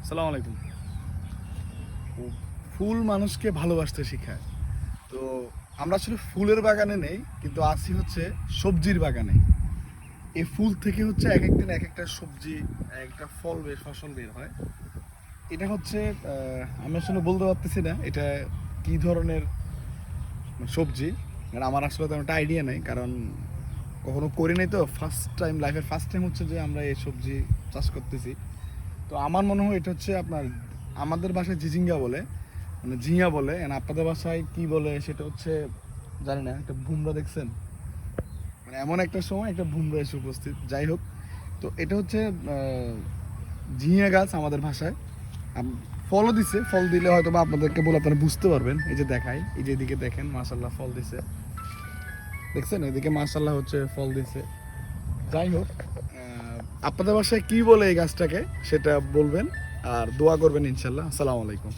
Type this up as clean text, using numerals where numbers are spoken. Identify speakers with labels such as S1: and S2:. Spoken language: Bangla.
S1: আসসালামু আলাইকুম। ফুল মানুষকে ভালোবাসতে শেখায়। তো আমরা আসলে ফুলের বাগানে নেই, কিন্তু আছি হচ্ছে সবজির বাগানে। এই ফুল থেকে হচ্ছে এক একদিন এক একটা সবজি, এক একটা ফসল বের হয়। এটা হচ্ছে আমি আসলে বলতে পারতেছি না এটা কি ধরনের সবজি। কারণ আমার আসলে তেমন একটা আইডিয়া নেই, কারণ কখনো করি নাই, তো লাইফের ফার্স্ট টাইম হচ্ছে যে আমরা এই সবজি চাষ করতেছি। তো আমার মনে হয় এটা হচ্ছে আপনার, আমাদের ভাষায় জিজিঙ্গা বলে, মানে ঝিঙা বলে, and আপনাদের ভাষায় কি বলে সেটা হচ্ছে জানি না। একটা ভুমরা দেখছেন, মানে এমন একটা সময় একটা ভুমরা এসে উপস্থিত, যাই হোক। তো এটা হচ্ছে ঝিঙা গাছ আমাদের ভাষায়। ফলও দিছে, ফল দিলে হয়তো বা আপনাদেরকে বলে আপনারা বুঝতে পারবেন। এই যে দেখাই, এই যে এদিকে দেখেন, মাশাল্লাহ ফল দিছে, দেখছেন এদিকে মাশাল্লাহ হচ্ছে ফল দিছে। যাই হোক, আপনাদের বাসায় কি বলে এই গাছটাকে সেটা বলবেন, আর দোয়া করবেন ইনশাল্লাহ। আসসালামু আলাইকুম।